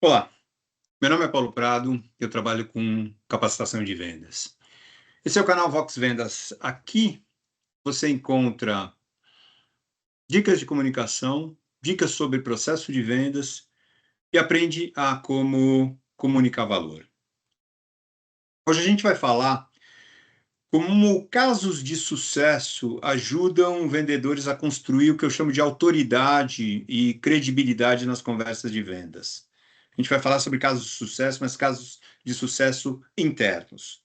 Olá, meu nome é Paulo Prado, eu trabalho com capacitação de vendas. Esse é o canal Vox Vendas. Aqui você encontra dicas de comunicação, dicas sobre processo de vendas e aprende a como comunicar valor. Hoje a gente vai falar como casos de sucesso ajudam vendedores a construir o que eu chamo de autoridade e credibilidade nas conversas de vendas. A gente vai falar sobre casos de sucesso, mas casos de sucesso internos.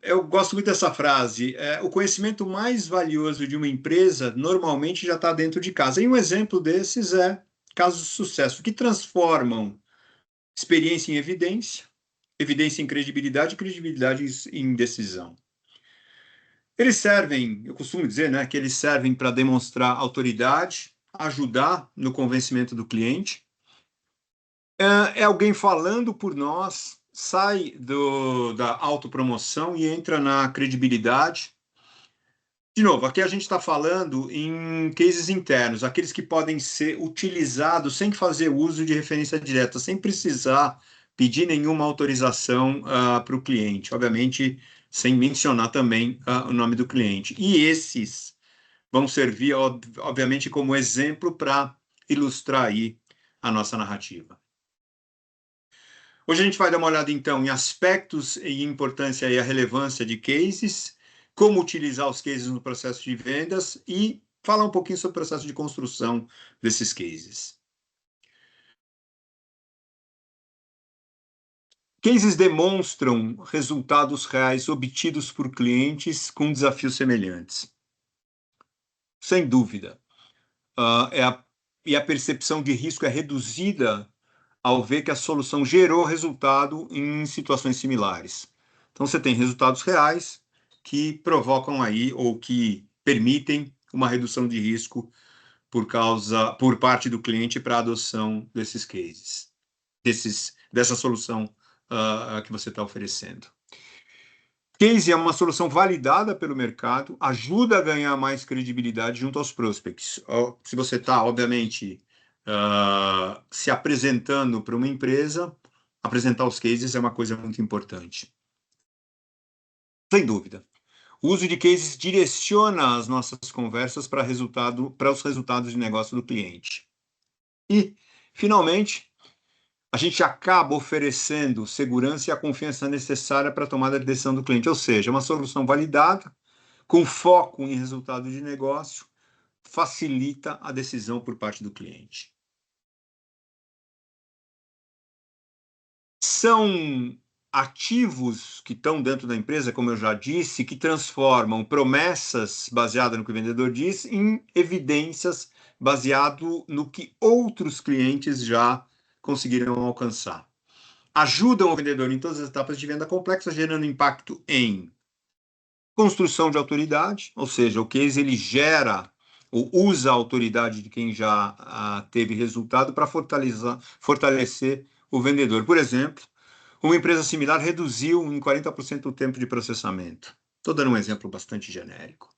Eu gosto muito dessa frase. O conhecimento mais valioso de uma empresa normalmente já está dentro de casa. E um exemplo desses é casos de sucesso que transformam experiência em evidência, evidência em credibilidade e credibilidade em decisão. Eles servem, eu costumo dizer, né, que eles servem para demonstrar autoridade, ajudar no convencimento do cliente. É alguém falando por nós, sai da autopromoção e entra na credibilidade. De novo, aqui a gente está falando em cases internos, aqueles que podem ser utilizados sem fazer uso de referência direta, sem precisar pedir nenhuma autorização para o cliente, obviamente, sem mencionar também o nome do cliente. E esses vão servir, obviamente, como exemplo para ilustrar aí a nossa narrativa. Hoje a gente vai dar uma olhada, então, em aspectos e importância e a relevância de cases, como utilizar os cases no processo de vendas e falar um pouquinho sobre o processo de construção desses cases. Cases demonstram resultados reais obtidos por clientes com desafios semelhantes. Sem dúvida. E a percepção de risco é reduzida ao ver que a solução gerou resultado em situações similares. Então, você tem resultados reais que provocam aí ou que permitem uma redução de risco por parte do cliente para a adoção desses cases, dessa solução que você está oferecendo. Case é uma solução validada pelo mercado, ajuda a ganhar mais credibilidade junto aos prospects. Se você está, obviamente, se apresentando para uma empresa, apresentar os cases é uma coisa muito importante. Sem dúvida. O uso de cases direciona as nossas conversas para os resultados de negócio do cliente. E, finalmente, a gente acaba oferecendo segurança e a confiança necessária para a tomada de decisão do cliente, ou seja, uma solução validada, com foco em resultado de negócio, facilita a decisão por parte do cliente. São ativos que estão dentro da empresa, como eu já disse, que transformam promessas baseadas no que o vendedor diz em evidências baseado no que outros clientes já conseguiram alcançar. Ajudam o vendedor em todas as etapas de venda complexa, gerando impacto em construção de autoridade, ou seja, o case ele gera ou usa a autoridade de quem já teve resultado para fortalecer o vendedor. Por exemplo, uma empresa similar reduziu em 40% o tempo de processamento. Estou dando um exemplo bastante genérico.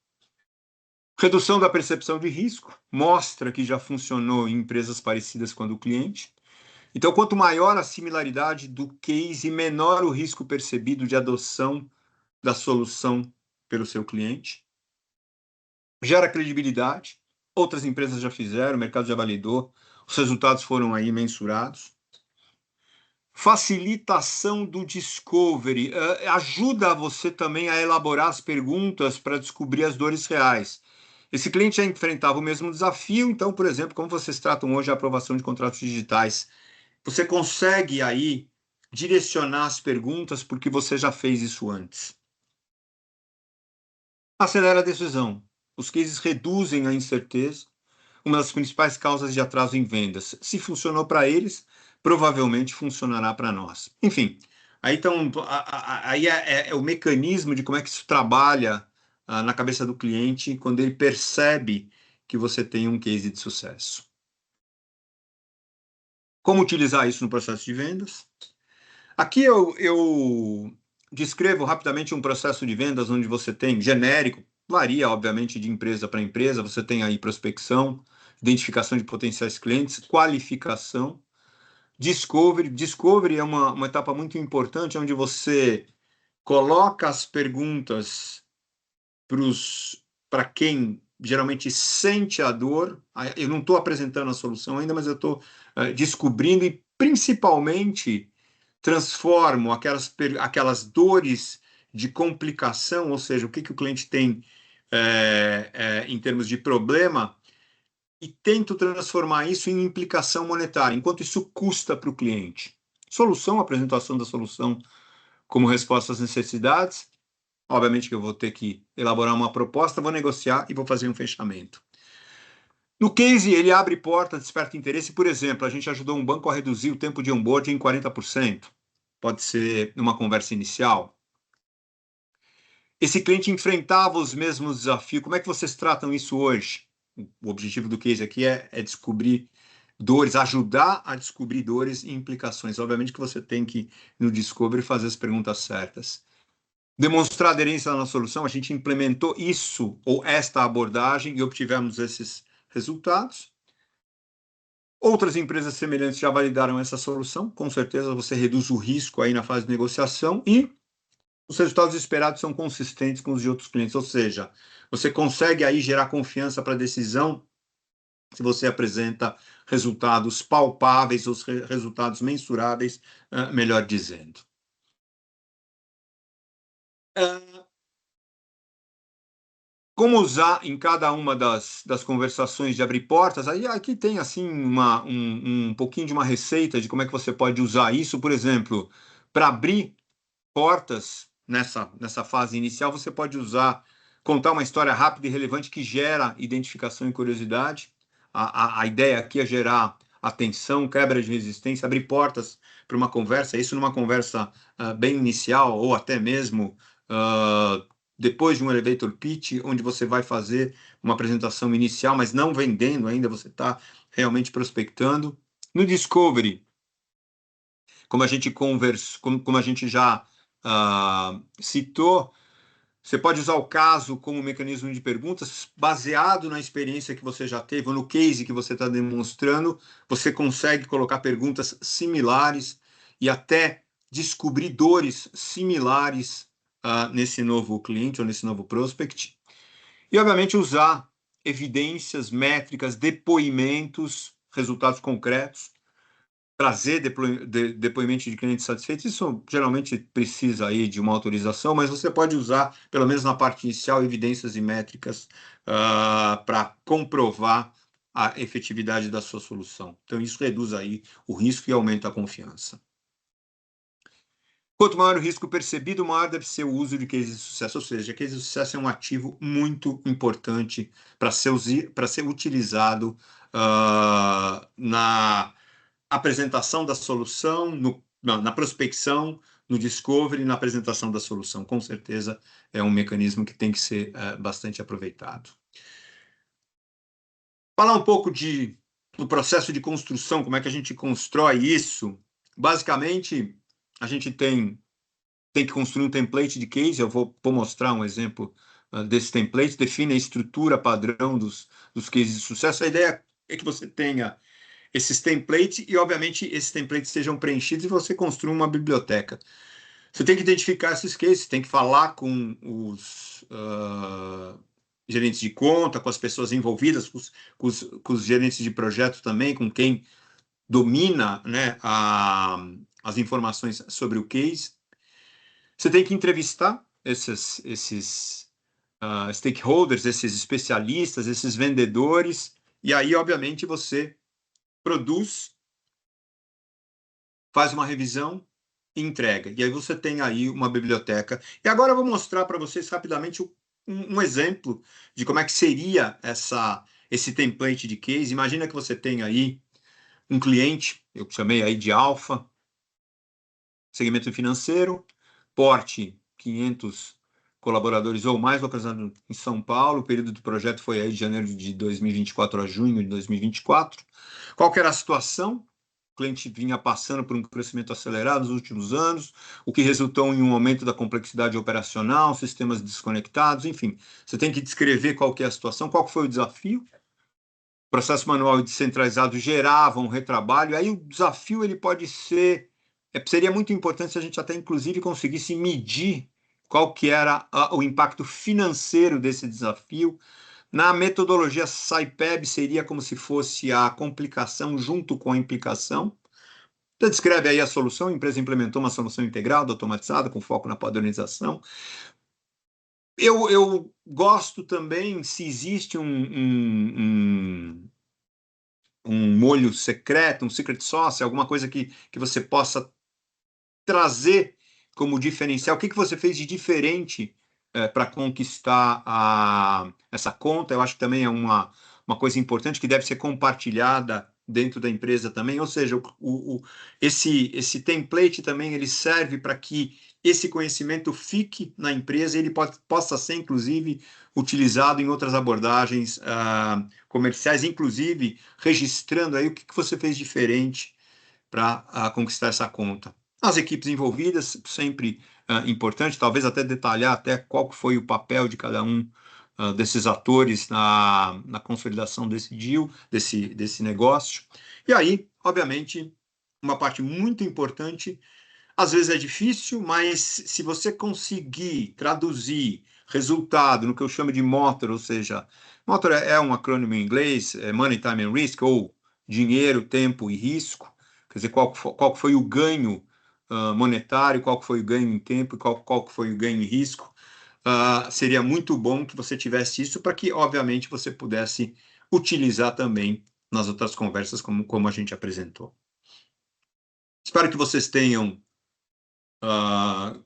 Redução da percepção de risco, mostra que já funcionou em empresas parecidas com a do cliente. Então, quanto maior a similaridade do case, menor o risco percebido de adoção da solução pelo seu cliente. Gera credibilidade. Outras empresas já fizeram, o mercado já validou, os resultados foram aí mensurados. Facilitação do discovery. Ajuda você também a elaborar as perguntas para descobrir as dores reais. Esse cliente já enfrentava o mesmo desafio, então, por exemplo, como vocês tratam hoje a aprovação de contratos digitais? Você consegue aí direcionar as perguntas porque você já fez isso antes. Acelera a decisão. Os cases reduzem a incerteza, uma das principais causas de atraso em vendas. Se funcionou para eles, provavelmente funcionará para nós. Enfim, aí, então, aí é o mecanismo de como é que isso trabalha na cabeça do cliente quando ele percebe que você tem um case de sucesso. Como utilizar isso no processo de vendas? Aqui eu descrevo rapidamente um processo de vendas onde você tem genérico, varia obviamente de empresa para empresa, você tem aí prospecção, identificação de potenciais clientes, qualificação, discovery. Discovery é uma etapa muito importante, onde você coloca as perguntas para quem geralmente sente a dor. Eu não estou apresentando a solução ainda, mas eu estou descobrindo e, principalmente, transformo aquelas dores de complicação, ou seja, o que o cliente tem em termos de problema, e tento transformar isso em implicação monetária, enquanto isso custa para o cliente. Solução, apresentação da solução como resposta às necessidades. Obviamente que eu vou ter que elaborar uma proposta, vou negociar e vou fazer um fechamento. No case, ele abre porta, desperta interesse. Por exemplo, a gente ajudou um banco a reduzir o tempo de onboarding em 40%. Pode ser uma conversa inicial. Esse cliente enfrentava os mesmos desafios. Como é que vocês tratam isso hoje? O objetivo do case aqui é descobrir dores, ajudar a descobrir dores e implicações. Obviamente que você tem que, no Discovery, fazer as perguntas certas. Demonstrar aderência na solução, a gente implementou isso ou esta abordagem e obtivemos esses resultados. Outras empresas semelhantes já validaram essa solução, com certeza você reduz o risco aí na fase de negociação e os resultados esperados são consistentes com os de outros clientes, ou seja, você consegue aí gerar confiança para a decisão se você apresenta resultados palpáveis, os resultados mensuráveis, melhor dizendo. Como usar em cada uma das conversações de abrir portas? Aí aqui tem assim um pouquinho de uma receita de como é que você pode usar isso, por exemplo, para abrir portas nessa fase inicial, você pode contar uma história rápida e relevante que gera identificação e curiosidade. A ideia aqui é gerar atenção, quebra de resistência, abrir portas para uma conversa, isso numa conversa bem inicial, ou até mesmo depois de um elevator pitch, onde você vai fazer uma apresentação inicial, mas não vendendo ainda, você está realmente prospectando. No Discovery, como a gente como a gente já citou, você pode usar o caso como mecanismo de perguntas, baseado na experiência que você já teve, ou no case que você está demonstrando, você consegue colocar perguntas similares e até descobrir dores similares nesse novo cliente ou nesse novo prospect. E, obviamente, usar evidências, métricas, depoimentos, resultados concretos, trazer depoimento de clientes satisfeitos. Isso geralmente precisa aí de uma autorização, mas você pode usar, pelo menos na parte inicial, evidências e métricas para comprovar a efetividade da sua solução. Então, isso reduz aí o risco e aumenta a confiança. Quanto maior o risco percebido, maior deve ser o uso de cases de sucesso. Ou seja, case de sucesso é um ativo muito importante para ser utilizado na apresentação da solução, na prospecção, no discovery, na apresentação da solução. Com certeza é um mecanismo que tem que ser bastante aproveitado. Falar um pouco do processo de construção, como é que a gente constrói isso. Basicamente, a gente tem que construir um template de case. Eu vou mostrar um exemplo desse template. Define a estrutura padrão dos cases de sucesso. A ideia é que você tenha esses templates e, obviamente, esses templates sejam preenchidos e você construa uma biblioteca. Você tem que identificar esses cases, tem que falar com os gerentes de conta, com as pessoas envolvidas, com os gerentes de projeto também, com quem domina, né, as informações sobre o case. Você tem que entrevistar esses stakeholders, esses especialistas, esses vendedores, e aí, obviamente, você produz, faz uma revisão e entrega. E aí você tem aí uma biblioteca. E agora eu vou mostrar para vocês rapidamente um exemplo de como é que seria esse template de case. Imagina que você tem aí um cliente, eu chamei aí de alfa, segmento financeiro, porte 500 colaboradores ou mais, localizado em São Paulo. O período do projeto foi aí de janeiro de 2024 a junho de 2024. Qual que era a situação? O cliente vinha passando por um crescimento acelerado nos últimos anos, o que resultou em um aumento da complexidade operacional, sistemas desconectados, enfim. Você tem que descrever qual que é a situação, qual que foi o desafio, processo manual e descentralizado geravam retrabalho, aí o desafio ele pode ser, seria muito importante se a gente até inclusive conseguisse medir qual que era o impacto financeiro desse desafio. Na metodologia SciPeb seria como se fosse a complicação junto com a implicação. Então, descreve aí a solução, a empresa implementou uma solução integrada, automatizada, com foco na padronização. Eu gosto também se existe um molho secreto, um secret sauce, alguma coisa que você possa trazer como diferencial. O que você fez de diferente para conquistar essa conta? Eu acho que também é uma coisa importante que deve ser compartilhada dentro da empresa também. Ou seja, esse template também ele serve para que esse conhecimento fique na empresa e ele possa ser, inclusive, utilizado em outras abordagens comerciais, inclusive registrando aí o que você fez diferente para conquistar essa conta. As equipes envolvidas, sempre importante, talvez até detalhar até qual foi o papel de cada um desses atores na consolidação desse deal, desse negócio. E aí, obviamente, uma parte muito importante, às vezes é difícil, mas se você conseguir traduzir resultado no que eu chamo de MOTOR, ou seja, MOTOR é um acrônimo em inglês, é Money, Time and Risk, ou dinheiro, tempo e risco, quer dizer, qual foi o ganho monetário, qual foi o ganho em tempo e qual foi o ganho em risco. Seria muito bom que você tivesse isso para que, obviamente, você pudesse utilizar também nas outras conversas como a gente apresentou. Espero que vocês tenham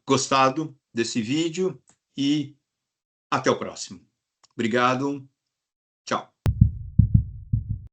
gostado desse vídeo e até o próximo. Obrigado.